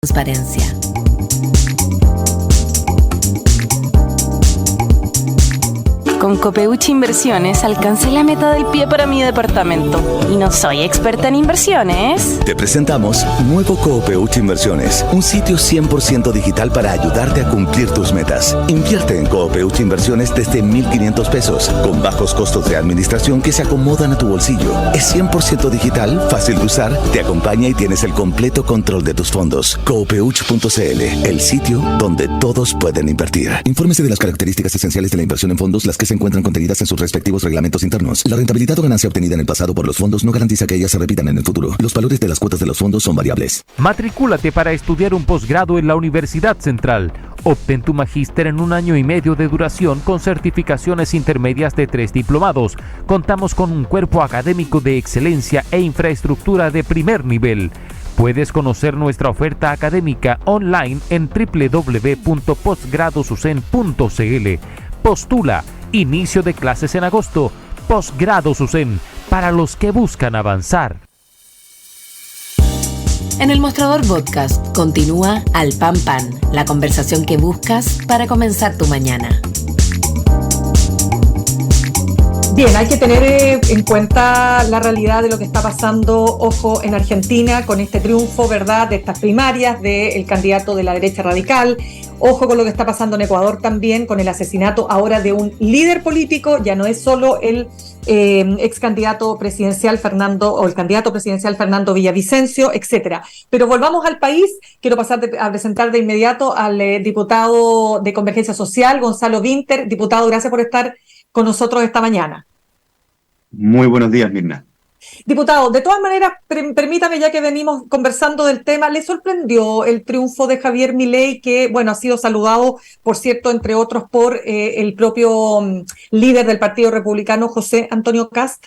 Transparencia. Con Copeuchi Inversiones alcancé la meta del pie para mi departamento. Y no soy experta en inversiones. Te presentamos Nuevo Copeuchi Inversiones, un sitio 100% digital para ayudarte a cumplir tus metas. Invierte en Copeuchi Inversiones desde 1,500 pesos, con bajos costos de administración que se acomodan a tu bolsillo. Es 100% digital, fácil de usar, te acompaña y tienes el completo control de tus fondos. Copeuchi.cl, el sitio donde todos pueden invertir. Infórmese de las características esenciales de la inversión en fondos, las que se encuentran contenidas en sus respectivos reglamentos internos. La rentabilidad o ganancia obtenida en el pasado por los fondos no garantiza que ellas se repitan en el futuro. Los valores de las cuotas de los fondos son variables. Matricúlate para estudiar un posgrado en la Universidad Central. Obtén tu magíster en 1 año y medio de duración con certificaciones intermedias de 3 diplomados. Contamos con un cuerpo académico de excelencia e infraestructura de primer nivel. Puedes conocer nuestra oferta académica online en www.postgradosusen.cl. Postula. Inicio de clases en agosto. Posgrado SUSEN, para los que buscan avanzar. En el Mostrador Podcast continúa Al Pan Pan, la conversación que buscas para comenzar tu mañana. Bien, hay que tener en cuenta la realidad de lo que está pasando, ojo, en Argentina con este triunfo, ¿verdad?, de estas primarias del candidato de la derecha radical. Ojo con lo que está pasando en Ecuador también, con el asesinato ahora de un líder político. Ya no es solo el ex candidato presidencial el candidato presidencial Fernando Villavicencio, etcétera. Pero volvamos al país. Quiero pasar a presentar de inmediato al diputado de Convergencia Social, Gonzalo Vinter. Diputado, gracias por estar con nosotros esta mañana. Muy buenos días, Mirna. Diputado, de todas maneras, permítame, ya que venimos conversando del tema, ¿le sorprendió el triunfo de Javier Milei, que, bueno, ha sido saludado, por cierto, entre otros, por el propio líder del Partido Republicano, José Antonio Kast?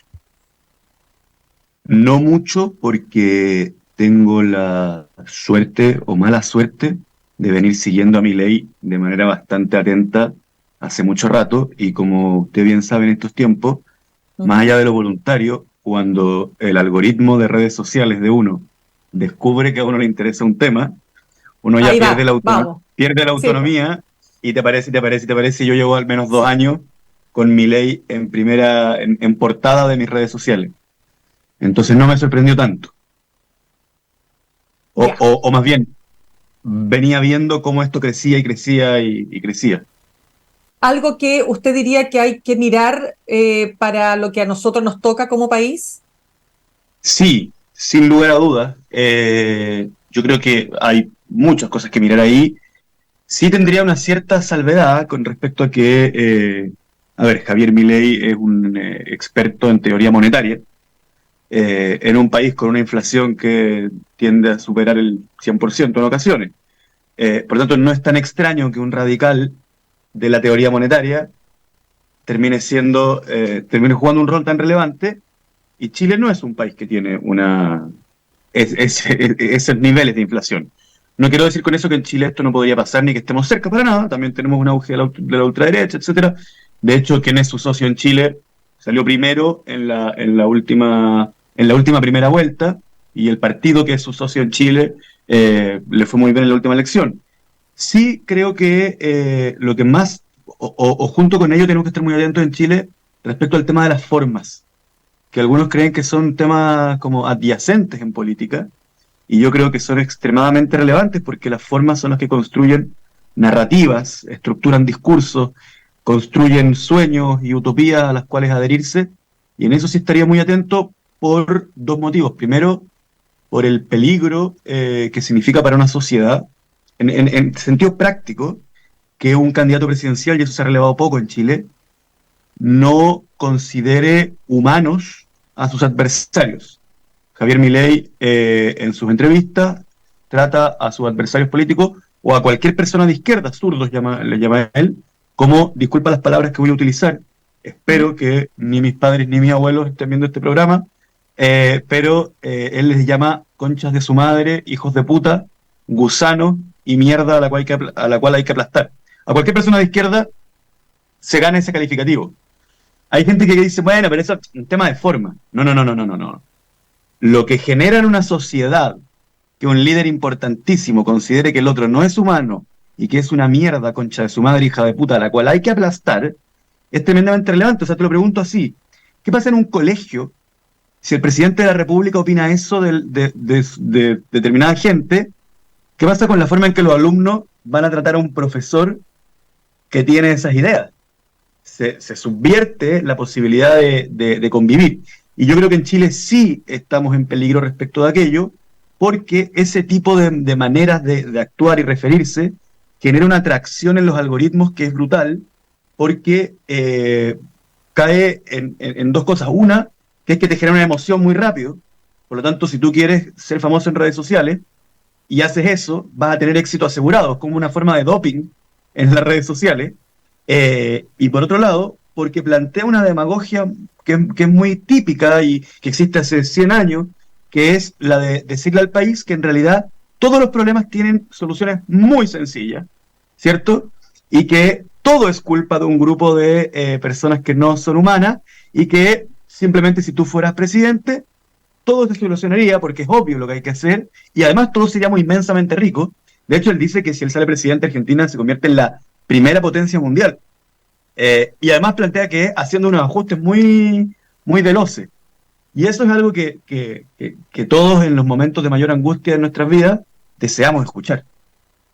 No mucho, porque tengo la suerte o mala suerte de venir siguiendo a Milei de manera bastante atenta hace mucho rato, y como usted bien sabe en estos tiempos, más allá de lo voluntario, cuando el algoritmo de redes sociales de uno descubre que a uno le interesa un tema, uno ya pierde la autonomía, sí. Y te parece, yo llevo al menos 2 años con Milei en portada de mis redes sociales. Entonces no me sorprendió tanto. O más bien, venía viendo cómo esto crecía y crecía y crecía. ¿Algo que usted diría que hay que mirar para lo que a nosotros nos toca como país? Sí, sin lugar a dudas. Yo creo que hay muchas cosas que mirar ahí. Sí tendría una cierta salvedad con respecto a que, Javier Milei es un experto en teoría monetaria, en un país con una inflación que tiende a superar el 100% en ocasiones. Por lo tanto, no es tan extraño que un radical de la teoría monetaria termine jugando un rol tan relevante, y Chile no es un país que tiene esos niveles de inflación. No quiero decir con eso que en Chile esto no podría pasar ni que estemos cerca, para nada. También tenemos un auge de la ultraderecha, etcétera. De hecho, quien es su socio en Chile salió primero en la última primera vuelta, y el partido que es su socio en Chile le fue muy bien en la última elección. Sí creo que lo que más, o junto con ello, tenemos que estar muy atentos en Chile respecto al tema de las formas, que algunos creen que son temas como adyacentes en política, y yo creo que son extremadamente relevantes, porque las formas son las que construyen narrativas, estructuran discursos, construyen sueños y utopías a las cuales adherirse, y en eso sí estaría muy atento por 2 motivos. Primero, por el peligro que significa para una sociedad, en sentido práctico, que un candidato presidencial, y eso se ha relevado poco en Chile, no considere humanos a sus adversarios. Javier Milei, en sus entrevistas, trata a sus adversarios políticos, o a cualquier persona de izquierda, zurdos le llama a él, como, disculpa las palabras que voy a utilizar, espero que ni mis padres ni mis abuelos estén viendo este programa, pero él les llama conchas de su madre, hijos de puta, gusanos y mierda a la cual hay que aplastar. A cualquier persona de izquierda se gana ese calificativo. Hay gente que dice, bueno, pero eso es un tema de forma. No. Lo que genera en una sociedad que un líder importantísimo considere que el otro no es humano y que es una mierda, concha de su madre, hija de puta, a la cual hay que aplastar, es tremendamente relevante. O sea, te lo pregunto así, ¿qué pasa en un colegio si el presidente de la República opina eso de determinada gente? ¿Qué pasa con la forma en que los alumnos van a tratar a un profesor que tiene esas ideas? Se subvierte la posibilidad de convivir. Y yo creo que en Chile sí estamos en peligro respecto de aquello, porque ese tipo de maneras de actuar y referirse genera una atracción en los algoritmos que es brutal, porque cae en dos cosas. Una, que es que te genera una emoción muy rápido. Por lo tanto, si tú quieres ser famoso en redes sociales y haces eso, vas a tener éxito asegurado. Es como una forma de doping en las redes sociales. Y por otro lado, porque plantea una demagogia que es muy típica y que existe hace 100 años, que es la de decirle al país que en realidad todos los problemas tienen soluciones muy sencillas, ¿cierto? Y que todo es culpa de un grupo de personas que no son humanas y que simplemente si tú fueras presidente, todo se solucionaría porque es obvio lo que hay que hacer y además todos seríamos inmensamente ricos. De hecho, él dice que si él sale presidente, Argentina se convierte en la primera potencia mundial. Y además plantea que haciendo unos ajustes muy, muy veloces. Y eso es algo que todos en los momentos de mayor angustia de nuestras vidas deseamos escuchar.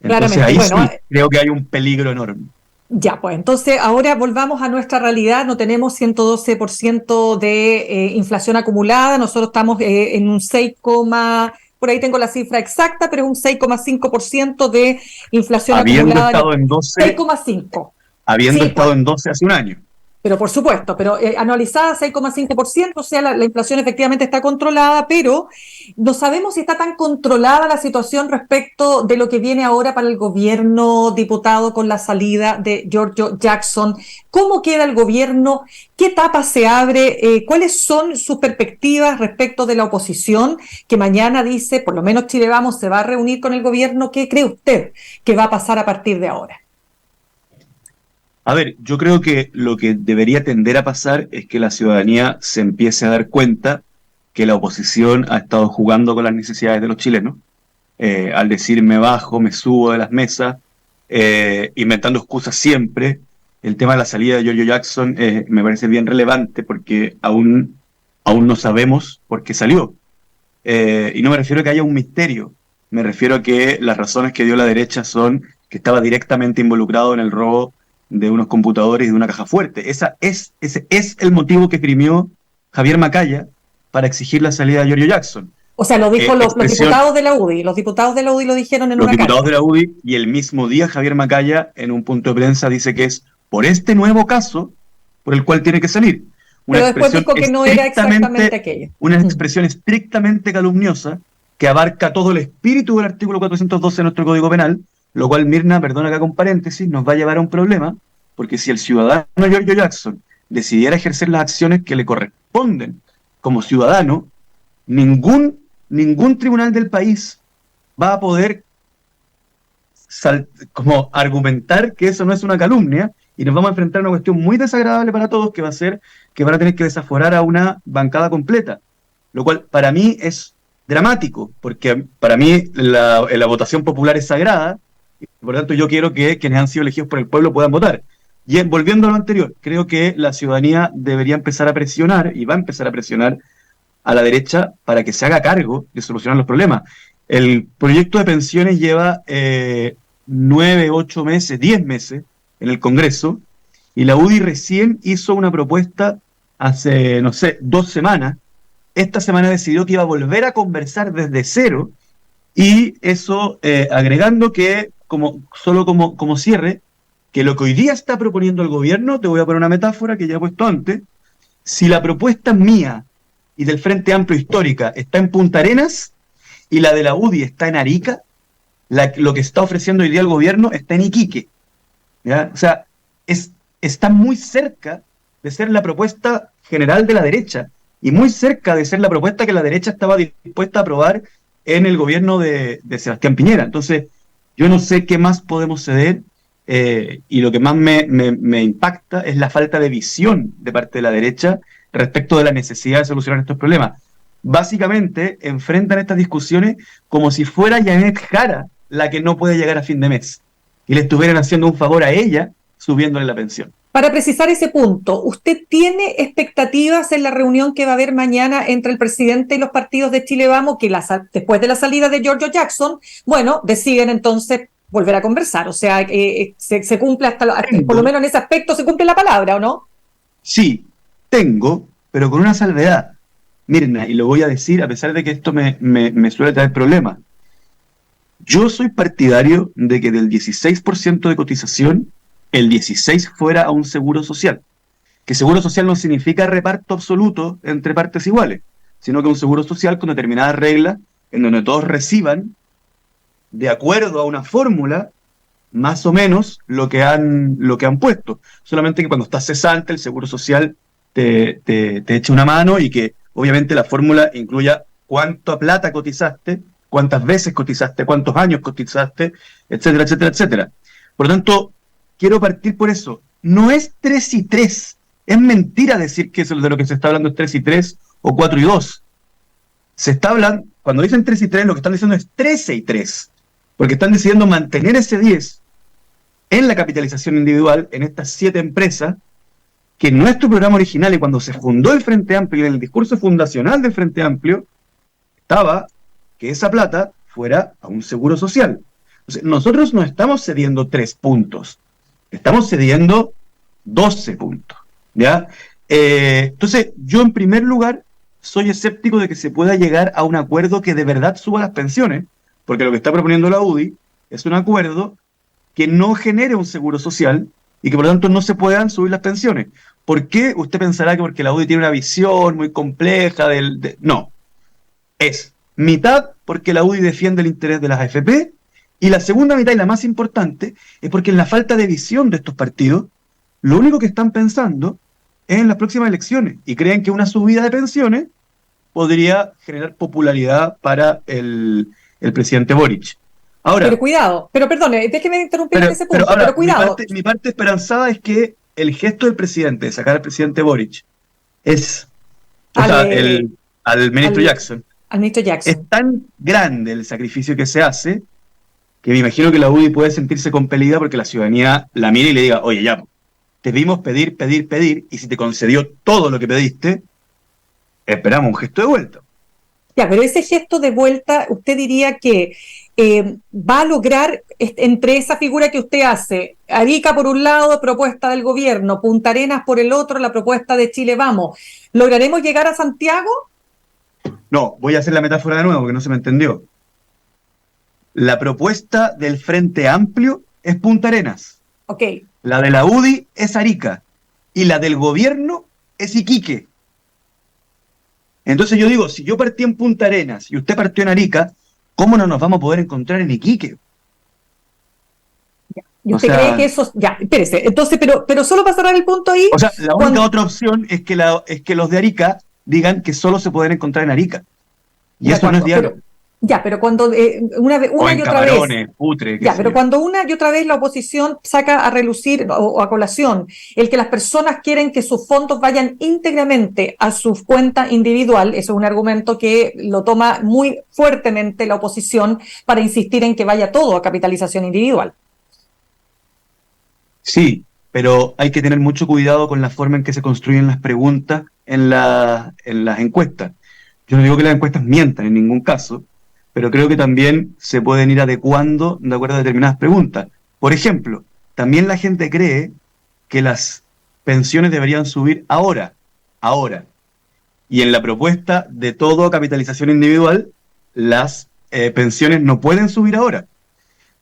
Entonces Claramente, ahí bueno, sí creo que hay un peligro enorme. ya, pues entonces ahora volvamos a nuestra realidad. No tenemos 112% de inflación acumulada. Nosotros estamos en un 6, por ahí tengo la cifra exacta, pero es un 6,5% de inflación Habiendo acumulada. estado en 12, 6,5. habiendo Sí, estado pues, en 12 hace un año. pero por supuesto, pero anualizada 6,5%, o sea, la inflación efectivamente está controlada, pero no sabemos si está tan controlada la situación respecto de lo que viene ahora para el gobierno, diputado, con la salida de Giorgio Jackson. ¿Cómo queda el gobierno? ¿Qué etapa se abre? ¿Cuáles son sus perspectivas respecto de la oposición que mañana dice, por lo menos Chile Vamos se va a reunir con el gobierno? ¿Qué cree usted que va a pasar a partir de ahora? A ver, yo creo que lo que debería tender a pasar es que la ciudadanía se empiece a dar cuenta que la oposición ha estado jugando con las necesidades de los chilenos, al decir me bajo, me subo de las mesas, inventando excusas siempre. El tema de la salida de Giorgio Jackson me parece bien relevante porque aún no sabemos por qué salió. Y no me refiero a que haya un misterio, me refiero a que las razones que dio la derecha son que estaba directamente involucrado en el robo de unos computadores y de una caja fuerte. Ese es el motivo que esgrimió Javier Macaya para exigir la salida de Giorgio Jackson. O sea, lo dijo los diputados de la UDI. Los diputados de la UDI lo dijeron en una carta. Los diputados de la UDI, y el mismo día Javier Macaya, en un punto de prensa, dice que es por este nuevo caso por el cual tiene que salir. Pero después dijo que no era exactamente aquello. Una expresión estrictamente calumniosa que abarca todo el espíritu del artículo 412 de nuestro Código Penal, lo cual, Mirna, perdona acá con paréntesis, nos va a llevar a un problema, porque si el ciudadano Giorgio Jackson decidiera ejercer las acciones que le corresponden como ciudadano, ningún tribunal del país va a poder como argumentar que eso no es una calumnia, y nos vamos a enfrentar a una cuestión muy desagradable para todos, que va a ser que van a tener que desaforar a una bancada completa, lo cual para mí es dramático, porque para mí la votación popular es sagrada, y por lo tanto yo quiero que quienes han sido elegidos por el pueblo puedan votar. Y volviendo a lo anterior, creo que la ciudadanía debería empezar a presionar, y va a empezar a presionar a la derecha para que se haga cargo de solucionar los problemas. El proyecto de pensiones lleva 9, 8 meses, 10 meses en el Congreso, y la UDI recién hizo una propuesta hace, no sé, 2 semanas. Esta semana decidió que iba a volver a conversar desde cero, y eso agregando que, como cierre, que lo que hoy día está proponiendo el gobierno, te voy a poner una metáfora que ya he puesto antes, si la propuesta mía y del Frente Amplio Histórica está en Punta Arenas y la de la UDI está en Arica, lo que está ofreciendo hoy día el gobierno está en Iquique, ¿ya? O sea, está muy cerca de ser la propuesta general de la derecha y muy cerca de ser la propuesta que la derecha estaba dispuesta a aprobar en el gobierno de Sebastián Piñera. Entonces, yo no sé qué más podemos ceder, y lo que más me impacta es la falta de visión de parte de la derecha respecto de la necesidad de solucionar estos problemas. básicamente enfrentan estas discusiones como si fuera Janet Jara la que no puede llegar a fin de mes y le estuvieran haciendo un favor a ella subiéndole la pensión. Para precisar ese punto, ¿usted tiene expectativas en la reunión que va a haber mañana entre el presidente y los partidos de Chile Vamos, que después de la salida de Giorgio Jackson, bueno, deciden entonces volver a conversar? O sea, se cumple por lo menos en ese aspecto se cumple la palabra, ¿o no? Sí, tengo, pero con una salvedad. Mirna, y lo voy a decir a pesar de que esto me suele traer problemas. Yo soy partidario de que del 16% de cotización, el 16% fuera a un seguro social. Que seguro social no significa reparto absoluto entre partes iguales, sino que un seguro social con determinadas reglas en donde todos reciban, de acuerdo a una fórmula, más o menos lo que han puesto. Solamente que cuando estás cesante, el seguro social te echa una mano y que obviamente la fórmula incluya cuánta plata cotizaste, cuántas veces cotizaste, cuántos años cotizaste, etcétera, etcétera, etcétera. Por lo tanto, quiero partir por eso. No es 3 y 3. Es mentira decir que eso de lo que se está hablando es 3 y 3 o 4 y 2. Se está hablando, cuando dicen 3 y 3, lo que están diciendo es 13 y 3. Porque están decidiendo mantener ese 10 en la capitalización individual en estas 7 empresas, que en nuestro programa original y cuando se fundó el Frente Amplio y en el discurso fundacional del Frente Amplio, estaba que esa plata fuera a un seguro social. Entonces, nosotros no estamos cediendo 3 puntos, estamos cediendo 12 puntos, ¿ya? Entonces, yo en primer lugar soy escéptico de que se pueda llegar a un acuerdo que de verdad suba las pensiones, porque lo que está proponiendo la UDI es un acuerdo que no genere un seguro social y que por lo tanto no se puedan subir las pensiones. ¿Por qué? Usted pensará que porque la UDI tiene una visión muy compleja no. Es mitad porque la UDI defiende el interés de las AFP y la segunda mitad, y la más importante, es porque en la falta de visión de estos partidos, lo único que están pensando es en las próximas elecciones y creen que una subida de pensiones podría generar popularidad para el presidente Boric. Ahora, pero cuidado, pero perdone, déjeme interrumpir en ese punto, pero cuidado. Mi parte esperanzada es que el gesto del presidente de sacar al presidente Boric al ministro Jackson, al ministro Jackson, es tan grande el sacrificio que se hace que me imagino que la UDI puede sentirse compelida porque la ciudadanía la mire y le diga, oye, ya, te vimos pedir, y si te concedió todo lo que pediste, esperamos un gesto de vuelta. Ya, pero ese gesto de vuelta, usted diría que va a lograr, entre esa figura que usted hace, Arica por un lado, propuesta del gobierno, Punta Arenas por el otro, la propuesta de Chile Vamos, ¿lograremos llegar a Santiago? No, voy a hacer la metáfora de nuevo porque no se me entendió. La propuesta del Frente Amplio es Punta Arenas. Ok. La de la UDI es Arica. Y la del gobierno es Iquique. Entonces yo digo, si yo partí en Punta Arenas y usted partió en Arica, ¿cómo no nos vamos a poder encontrar en Iquique? ¿Y usted cree que eso? Ya, espérese. Entonces, pero solo para cerrar el punto ahí. O sea, la única otra opción es que los de Arica digan que solo se pueden encontrar en Arica. Y eso no es diálogo. Pero cuando una y otra vez. Putre, pero cuando una y otra vez la oposición saca a relucir o a colación el que las personas quieren que sus fondos vayan íntegramente a su cuenta individual, eso es un argumento que lo toma muy fuertemente la oposición para insistir en que vaya todo a capitalización individual. Sí, pero hay que tener mucho cuidado con la forma en que se construyen las preguntas en las encuestas. Yo no digo que las encuestas mientan en ningún caso, pero creo que también se pueden ir adecuando de acuerdo a determinadas preguntas. Por ejemplo, también la gente cree que las pensiones deberían subir ahora. Y en la propuesta de todo a capitalización individual, las pensiones no pueden subir ahora.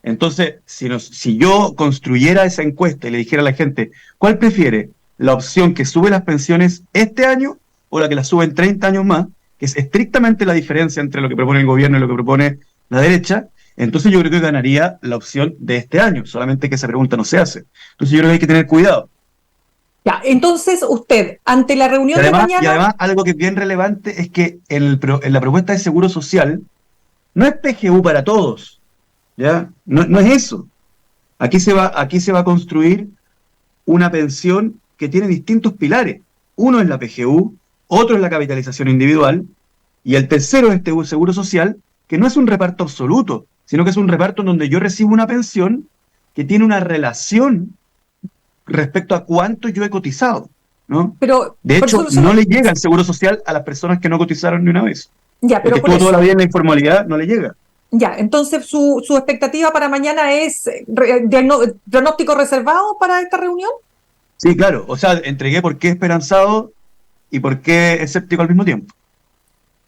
Entonces, si yo construyera esa encuesta y le dijera a la gente, ¿cuál prefiere? ¿La opción que sube las pensiones este año o la que las sube en 30 años más? Que es estrictamente la diferencia entre lo que propone el gobierno y lo que propone la derecha, entonces yo creo que ganaría la opción de este año, solamente que esa pregunta no se hace. Entonces yo creo que hay que tener cuidado. Ya, entonces usted, ante la reunión de mañana... Y además, algo que es bien relevante es que en la propuesta de seguro social no es PGU para todos, ¿ya? No es eso. Aquí se va a construir una pensión que tiene distintos pilares. Uno es la PGU, otro es la capitalización individual, Y el tercero es este seguro social, que no es un reparto absoluto, sino que es un reparto en donde yo recibo una pensión que tiene una relación respecto a cuánto yo he cotizado, ¿no? Pero, De por hecho, eso no le llega el seguro social a las personas que no cotizaron ni una vez. ya, El pero que por estuvo toda eso. la vida en la informalidad no le llega. Ya, entonces su expectativa para mañana es pronóstico reservado para esta reunión. Sí, claro. O sea, entregué por qué esperanzado y por qué escéptico al mismo tiempo.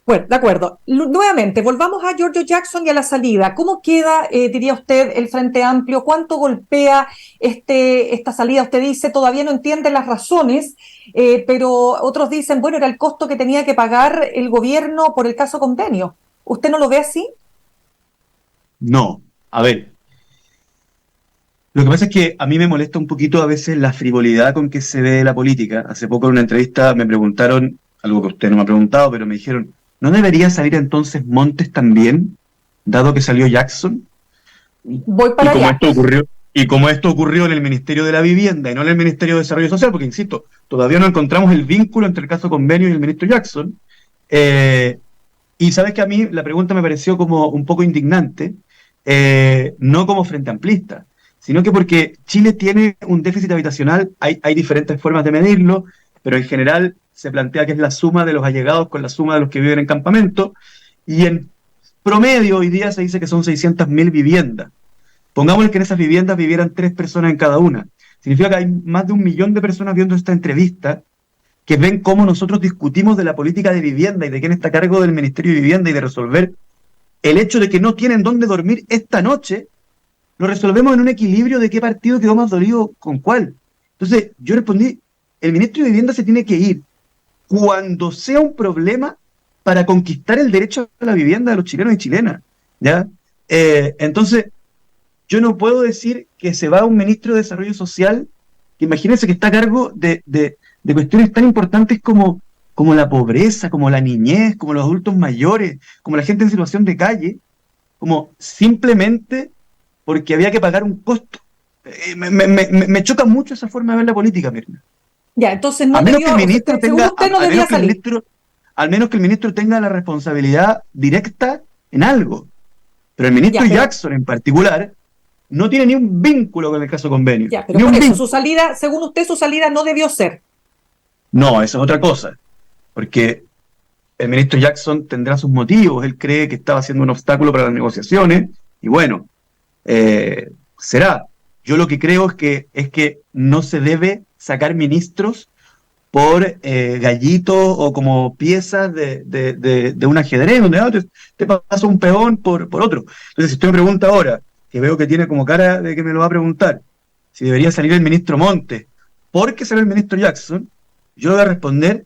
Bueno, de acuerdo. Nuevamente, volvamos a Giorgio Jackson y a la salida. ¿Cómo queda, diría usted, el Frente Amplio? ¿Cuánto golpea esta salida? Usted dice, todavía no entiende las razones, pero otros dicen, bueno, era el costo que tenía que pagar el gobierno por el caso convenio. ¿Usted no lo ve así? No. A ver, lo que pasa es que a mí me molesta un poquito a veces la frivolidad con que se ve la política. Hace poco en una entrevista me preguntaron, algo que usted no me ha preguntado, pero me dijeron, ¿no debería salir entonces Montes también, dado que salió Jackson? Voy Y para como allá. esto ocurrió, y como esto ocurrió en el Ministerio de la Vivienda y no en el Ministerio de Desarrollo Social, porque insisto, todavía no encontramos el vínculo entre el caso Convenio y el ministro Jackson. Y sabes que a mí la pregunta me pareció como un poco indignante, no como frente amplista, sino que porque Chile tiene un déficit habitacional, hay diferentes formas de medirlo, pero en general se plantea que es la suma de los allegados con la suma de los que viven en campamento, y en promedio hoy día se dice que son 600.000 viviendas. Pongámosle que en esas viviendas vivieran 3 personas en cada una. Significa que hay más de 1 millón de personas viendo esta entrevista que ven cómo nosotros discutimos de la política de vivienda y de quién está a cargo del Ministerio de Vivienda y de resolver el hecho de que no tienen dónde dormir esta noche, lo resolvemos en un equilibrio de qué partido quedó más dolido con cuál. Entonces, yo respondí, el Ministro de Vivienda se tiene que ir cuando sea un problema para conquistar el derecho a la vivienda de los chilenos y chilenas, ¿ya? Entonces, yo no puedo decir que se va un ministro de Desarrollo Social, que imagínense que está a cargo de cuestiones tan importantes como la pobreza, como la niñez, como los adultos mayores, como la gente en situación de calle, como simplemente porque había que pagar un costo. Me choca mucho esa forma de ver la política, Mirna. Ya, entonces no A menos debió, que el ministro según tenga, usted no al debía menos que el salir. ministro, al menos que el ministro tenga la responsabilidad directa en algo. Pero el ministro Ya, pero- Jackson en particular no tiene ni un vínculo con el caso Convenio. Ya, pero Ni por un eso, vínculo. su salida, según usted, su salida no debió ser. No, eso es otra cosa. Porque el ministro Jackson tendrá sus motivos. Él cree que estaba siendo un obstáculo para las negociaciones. Y bueno, será. Yo lo que creo es que no se debe sacar ministros por gallitos o como piezas de un ajedrez, donde te pasa un peón por otro. Entonces, si usted me pregunta ahora, que veo que tiene como cara de que me lo va a preguntar, si debería salir el ministro Montes, porque salió el ministro Jackson, yo le voy a responder,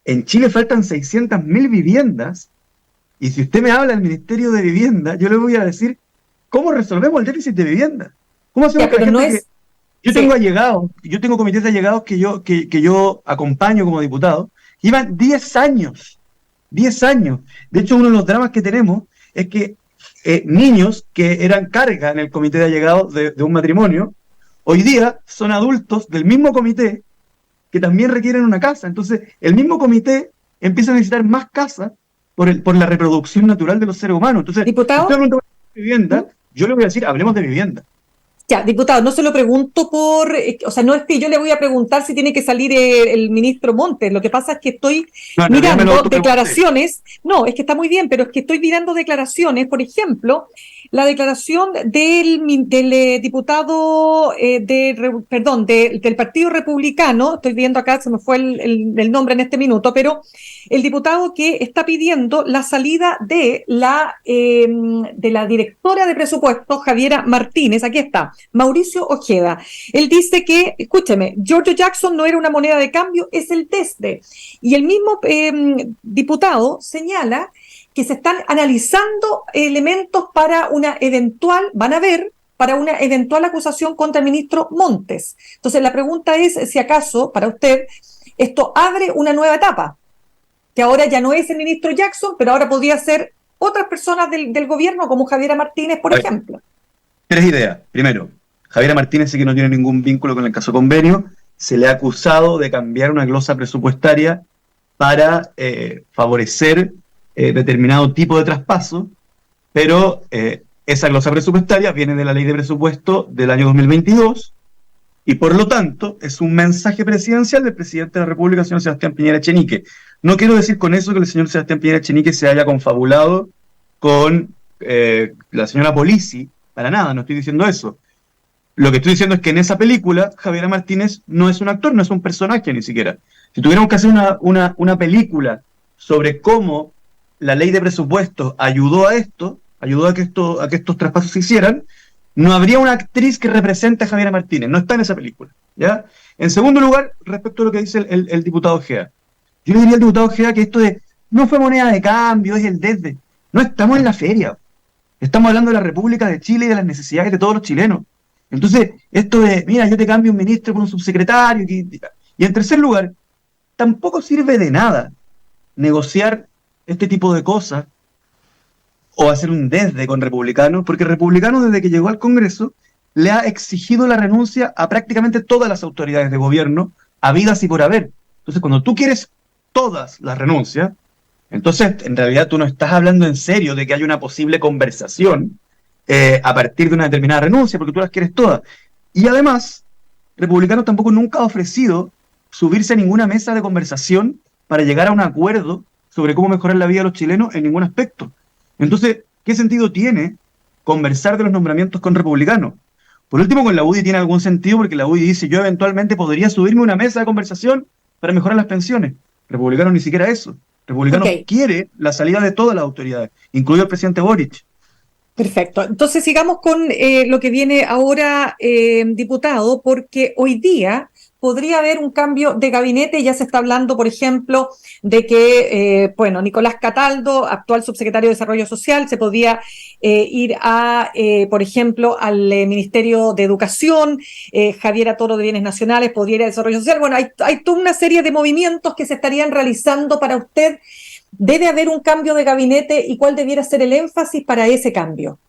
en Chile faltan 600.000 viviendas, y si usted me habla del Ministerio de Vivienda, yo le voy a decir, ¿cómo resolvemos el déficit de vivienda? ¿Cómo hacemos Ya, que la pero no gente es. yo Sí. tengo allegados, yo tengo comités de allegados que yo acompaño como diputado, llevan 10 años, 10 años. De hecho, uno de los dramas que tenemos es que niños que eran carga en el comité de allegados de un matrimonio, hoy día son adultos del mismo comité que también requieren una casa. Entonces, el mismo comité empieza a necesitar más casas por la reproducción natural de los seres humanos. Entonces, si Diputado. usted pregunta por vivienda, yo le voy a decir, hablemos de vivienda. Ya, diputado, no se lo pregunto o sea, no es que yo le voy a preguntar si tiene que salir el ministro Montes. Lo que pasa es que estoy No, en realidad me lo mirando autopregunté. declaraciones. No, es que está muy bien, pero es que estoy mirando declaraciones. Por ejemplo, la declaración del diputado del Partido Republicano. Estoy viendo acá, se me fue el nombre en este minuto, pero el diputado que está pidiendo la salida de la directora de presupuestos, Javiera Martínez. Aquí está. Mauricio Ojeda. Él dice que, escúcheme, Giorgio Jackson no era una moneda de cambio, es el TESDE. Y el mismo diputado señala que se están analizando elementos para una eventual acusación contra el ministro Montes. Entonces, la pregunta es si acaso, para usted, esto abre una nueva etapa, que ahora ya no es el ministro Jackson, pero ahora podría ser otras personas del gobierno, como Javiera Martínez, por ejemplo. 3 ideas. Primero, Javiera Martínez sí que no tiene ningún vínculo con el caso Convenio. Se le ha acusado de cambiar una glosa presupuestaria para favorecer determinado tipo de traspaso, pero esa glosa presupuestaria viene de la ley de presupuesto del año 2022 y por lo tanto es un mensaje presidencial del presidente de la República, señor Sebastián Piñera Echenique. No quiero decir con eso que el señor Sebastián Piñera Echenique se haya confabulado con la señora Polisi, para nada, no estoy diciendo eso. Lo que estoy diciendo es que en esa película Javiera Martínez no es un actor, no es un personaje ni siquiera. Si tuviéramos que hacer una película sobre cómo la ley de presupuestos ayudó a esto, ayudó a que estos traspasos se hicieran, no habría una actriz que represente a Javiera Martínez, no está en esa película, ¿ya? En segundo lugar, respecto a lo que dice el diputado Ojeda, yo le diría al diputado Ojeda que esto de no fue moneda de cambio, es el desde. No estamos en la feria, estamos hablando de la República de Chile y de las necesidades de todos los chilenos. Entonces, esto de, mira, yo te cambio un ministro por un subsecretario, y en tercer lugar, tampoco sirve de nada negociar este tipo de cosas o hacer un desde con Republicanos, porque Republicanos desde que llegó al Congreso le ha exigido la renuncia a prácticamente todas las autoridades de gobierno, habidas y por haber. Entonces, cuando tú quieres todas las renuncias, entonces en realidad tú no estás hablando en serio de que hay una posible conversación a partir de una determinada renuncia, porque tú las quieres todas. Y además, Republicanos tampoco nunca ha ofrecido subirse a ninguna mesa de conversación para llegar a un acuerdo sobre cómo mejorar la vida de los chilenos en ningún aspecto. Entonces, ¿qué sentido tiene conversar de los nombramientos con Republicanos? Por último, con la UDI tiene algún sentido, porque la UDI dice, yo eventualmente podría subirme a una mesa de conversación para mejorar las pensiones. Republicanos ni siquiera eso. Republicanos quiere la salida de todas las autoridades, incluido el presidente Boric. Perfecto. Entonces sigamos con lo que viene ahora, diputado, porque hoy día podría haber un cambio de gabinete. Ya se está hablando, por ejemplo, de que, Nicolás Cataldo, actual subsecretario de Desarrollo Social, se podía ir por ejemplo, al Ministerio de Educación. Javiera Toro de Bienes Nacionales podría ir a Desarrollo Social. Bueno, hay toda una serie de movimientos que se estarían realizando para usted. ¿Debe haber un cambio de gabinete y cuál debiera ser el énfasis para ese cambio?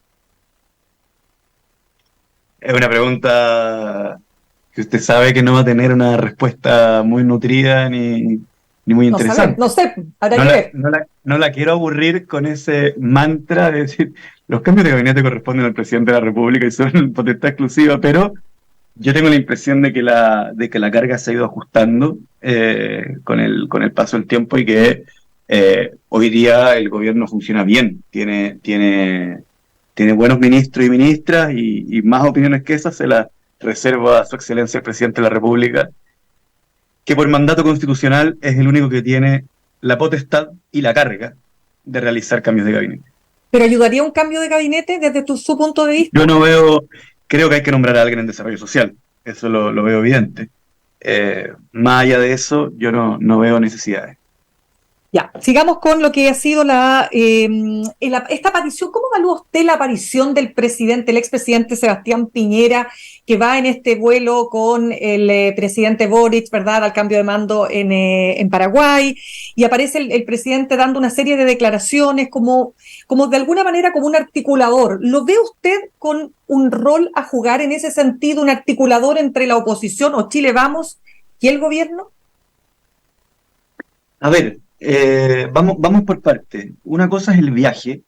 Es una pregunta que usted sabe que no va a tener una respuesta muy nutrida ni muy interesante. No sé, habrá que ver. No la quiero aburrir con ese mantra de decir, los cambios de gabinete corresponden al presidente de la República y son potestad exclusiva, pero yo tengo la impresión de que la carga se ha ido ajustando con el paso del tiempo y que hoy día el gobierno funciona bien, tiene buenos ministros y ministras y más opiniones que esas se las reserva a su excelencia el presidente de la República, que por mandato constitucional es el único que tiene la potestad y la carga de realizar cambios de gabinete. ¿Pero ayudaría un cambio de gabinete desde su punto de vista? Yo creo que hay que nombrar a alguien en desarrollo social, eso lo veo evidente. Más allá de eso, yo no veo necesidades. Ya, sigamos con lo que ha sido esta aparición. ¿Cómo evalúa usted la aparición del expresidente Sebastián Piñera, que va en este vuelo con el presidente Boric, ¿verdad?, al cambio de mando en Paraguay, y aparece el presidente dando una serie de declaraciones como de alguna manera como un articulador? ¿Lo ve usted con un rol a jugar en ese sentido, un articulador entre la oposición o Chile Vamos y el gobierno? A ver, vamos por parte. Una cosa es el viaje.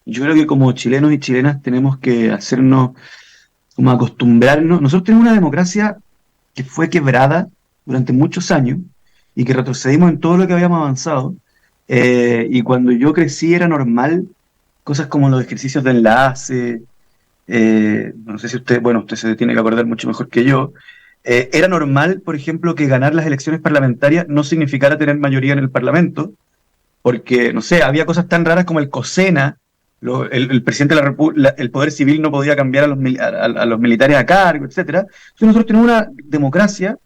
Yo creo que como chilenos y chilenas tenemos que hacernos, como acostumbrarnos. Nosotros tenemos una democracia que fue quebrada durante muchos años y que retrocedimos en todo lo que habíamos avanzado. Y cuando yo crecí era normal cosas como los ejercicios de enlace. No sé si usted se tiene que acordar mucho mejor que yo. Era normal, por ejemplo, que ganar las elecciones parlamentarias no significara tener mayoría en el Parlamento, porque, no sé, había cosas tan raras como el COSENA, el presidente de la República, el Poder Civil no podía cambiar a los militares a cargo, etc. Entonces nosotros tenemos una democracia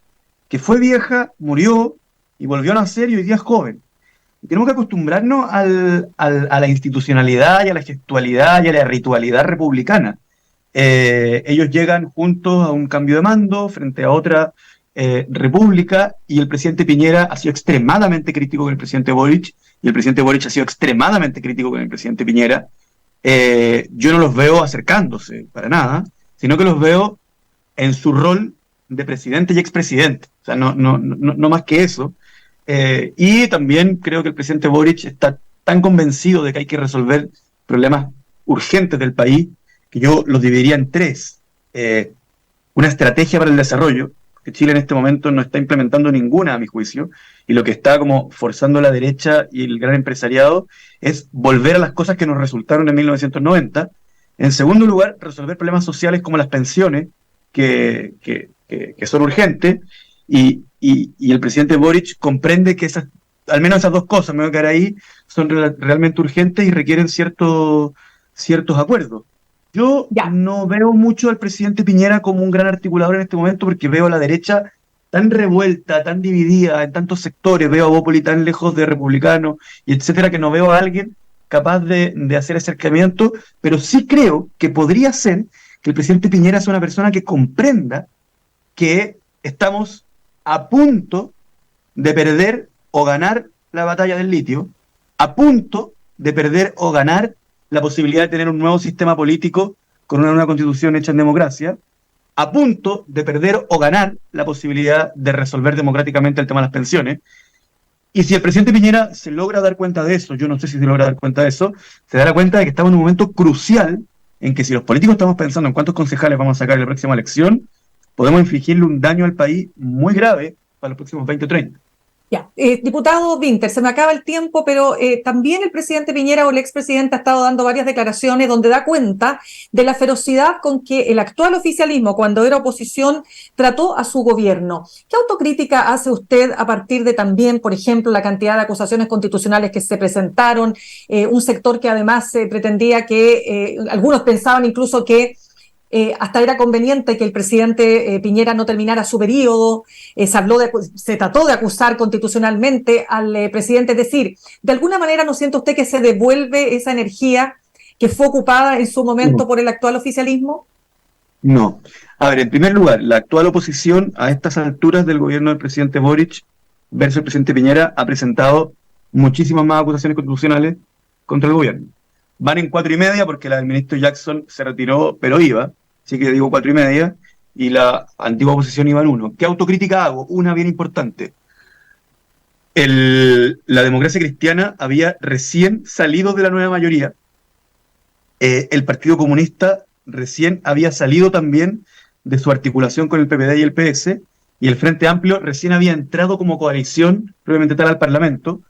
que fue vieja, murió y volvió a nacer y hoy día es joven. Y tenemos que acostumbrarnos a la institucionalidad y a la gestualidad y a la ritualidad republicana. Ellos llegan juntos a un cambio de mando frente a otra república y el presidente Piñera ha sido extremadamente crítico con el presidente Boric y el presidente Boric ha sido extremadamente crítico con el presidente Piñera. Yo no los veo acercándose para nada, sino que los veo en su rol de presidente y expresidente, o sea, no más que eso. Y también creo que el presidente Boric está tan convencido de que hay que resolver problemas urgentes del país, que yo los dividiría en tres. Una estrategia para el desarrollo, que Chile en este momento no está implementando ninguna, a mi juicio, y lo que está como forzando la derecha y el gran empresariado es volver a las cosas que nos resultaron en 1990. En segundo lugar, resolver problemas sociales como las pensiones, que son urgentes, y el presidente Boric comprende que al menos esas dos cosas, me voy a quedar ahí, son realmente urgentes y requieren ciertos acuerdos. Yo no veo mucho al presidente Piñera como un gran articulador en este momento, porque veo a la derecha tan revuelta, tan dividida en tantos sectores, veo a Bópoli tan lejos de republicanos, y etcétera, que no veo a alguien capaz de hacer acercamiento, pero sí creo que podría ser que el presidente Piñera sea una persona que comprenda que estamos a punto de perder o ganar la batalla del litio, a punto de perder o ganar la posibilidad de tener un nuevo sistema político con una nueva constitución hecha en democracia, a punto de perder o ganar la posibilidad de resolver democráticamente el tema de las pensiones. Y si el presidente Piñera se logra dar cuenta de eso, yo no sé si se logra dar cuenta de eso, se dará cuenta de que estamos en un momento crucial en que si los políticos estamos pensando en cuántos concejales vamos a sacar en la próxima elección, podemos infligirle un daño al país muy grave para los próximos 20 o 30. Diputado Winter, se me acaba el tiempo, pero también el presidente Piñera o el expresidente ha estado dando varias declaraciones donde da cuenta de la ferocidad con que el actual oficialismo, cuando era oposición, trató a su gobierno. ¿Qué autocrítica hace usted a partir de también, por ejemplo, la cantidad de acusaciones constitucionales que se presentaron? Un sector que además pretendía que, algunos pensaban incluso que hasta era conveniente que el presidente Piñera no terminara su periodo, se trató de acusar constitucionalmente al presidente, es decir, de alguna manera ¿no siente usted que se devuelve esa energía que fue ocupada en su momento por el actual oficialismo? No. A ver, en primer lugar, la actual oposición a estas alturas del gobierno del presidente Boric versus el presidente Piñera ha presentado muchísimas más acusaciones constitucionales contra el gobierno. Van en 4,5 porque la del ministro Jackson se retiró, pero iba, así que digo 4,5, y la antigua oposición iba en 1. ¿Qué autocrítica hago? Una bien importante. La democracia cristiana había recién salido de la nueva mayoría. El Partido Comunista recién había salido también de su articulación con el PPD y el PS, y el Frente Amplio recién había entrado como coalición, previamente tal, al Parlamento,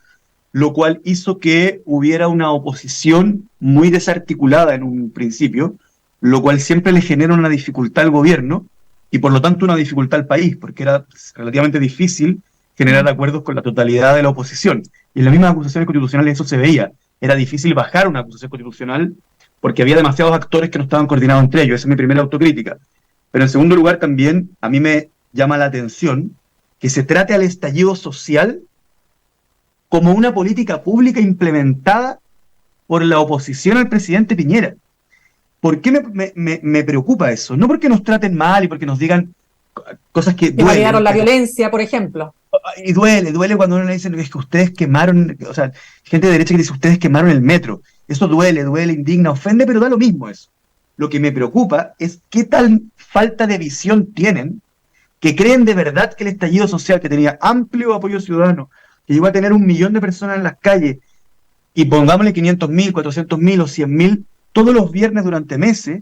lo cual hizo que hubiera una oposición muy desarticulada en un principio, lo cual siempre le genera una dificultad al gobierno y por lo tanto una dificultad al país, porque era relativamente difícil generar acuerdos con la totalidad de la oposición. Y en las mismas acusaciones constitucionales eso se veía. Era difícil bajar una acusación constitucional porque había demasiados actores que no estaban coordinados entre ellos. Esa es mi primera autocrítica. Pero en segundo lugar también a mí me llama la atención que se trate al estallido social como una política pública implementada por la oposición al presidente Piñera. ¿Por qué me preocupa eso? No porque nos traten mal y porque nos digan cosas que duelen. Validaron la violencia, por ejemplo. Y duele cuando uno le dice es que ustedes quemaron, o sea, gente de derecha que dice ustedes quemaron el metro. Eso duele, indigna, ofende, pero da lo mismo eso. Lo que me preocupa es qué tal falta de visión tienen que creen de verdad que el estallido social, que tenía amplio apoyo ciudadano, que llegó a tener 1 millón de personas en las calles, y pongámosle 500.000, 400.000 o 100.000 todos los viernes durante meses,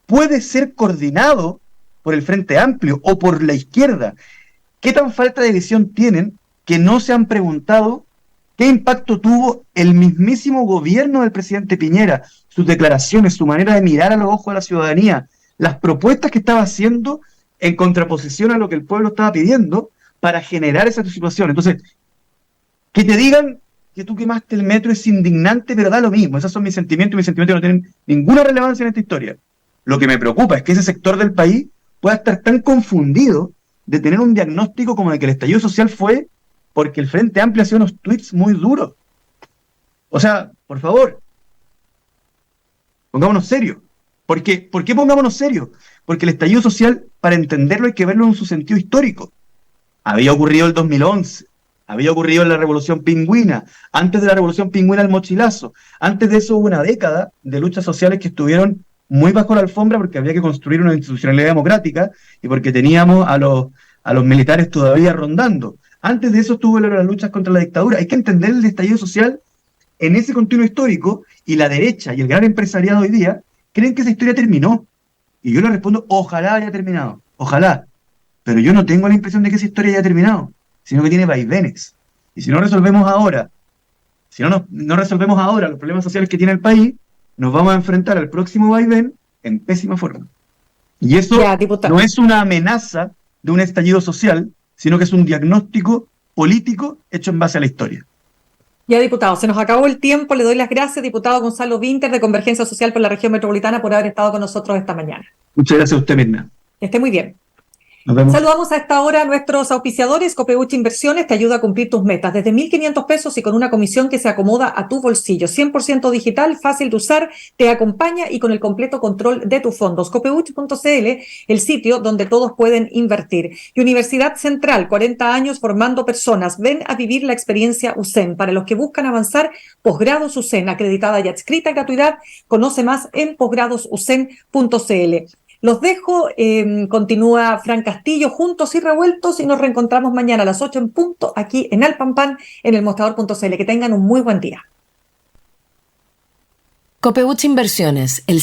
puede ser coordinado por el Frente Amplio o por la izquierda. ¿Qué tan falta de visión tienen que no se han preguntado qué impacto tuvo el mismísimo gobierno del presidente Piñera, sus declaraciones, su manera de mirar a los ojos a la ciudadanía, las propuestas que estaba haciendo en contraposición a lo que el pueblo estaba pidiendo para generar esa situación? Entonces, que te digan que tú quemaste el metro es indignante, pero da lo mismo. Esos son mis sentimientos, y mis sentimientos no tienen ninguna relevancia en esta historia. Lo que me preocupa es que ese sector del país pueda estar tan confundido de tener un diagnóstico como de que el estallido social fue porque el Frente Amplio hacía unos tweets muy duros. O sea, por favor, pongámonos serios. ¿Por qué pongámonos serios? Porque el estallido social, para entenderlo, hay que verlo en su sentido histórico. Había ocurrido el 2011, había ocurrido en la Revolución Pingüina, antes de la Revolución Pingüina el mochilazo, antes de eso hubo una década de luchas sociales que estuvieron muy bajo la alfombra porque había que construir una institucionalidad democrática y porque teníamos a los militares todavía rondando. Antes de eso estuvo las luchas contra la dictadura. Hay que entender el estallido social en ese continuo histórico, y la derecha y el gran empresariado hoy día creen que esa historia terminó. Y yo le respondo, ojalá haya terminado, ojalá. Pero yo no tengo la impresión de que esa historia haya terminado, sino que tiene vaivenes. Y si no resolvemos ahora, no resolvemos ahora los problemas sociales que tiene el país, nos vamos a enfrentar al próximo vaivén en pésima forma. Y eso no es una amenaza de un estallido social, sino que es un diagnóstico político hecho en base a la historia. Ya, diputado, se nos acabó el tiempo. Le doy las gracias, diputado Gonzalo Vinter, de Convergencia Social por la Región Metropolitana, por haber estado con nosotros esta mañana. Muchas gracias a usted, Mirna. Que esté muy bien. Nos vemos. Saludamos a esta hora a nuestros auspiciadores. Copeuchi Inversiones te ayuda a cumplir tus metas desde 1.500 pesos y con una comisión que se acomoda a tu bolsillo. 100% digital, fácil de usar, te acompaña y con el completo control de tus fondos. Copeuchi.cl, el sitio donde todos pueden invertir. Y Universidad Central, 40 años formando personas. Ven a vivir la experiencia USEN. Para los que buscan avanzar, posgrados USEN, acreditada y adscrita a gratuidad. Conoce más en posgradosusen.cl. Los dejo, continúa Fran Castillo, Juntos y Revueltos, y nos reencontramos mañana a las 8 en punto aquí en Alpampan, en el mostrador.cl. Que tengan un muy buen día. Copeuchi Inversiones, el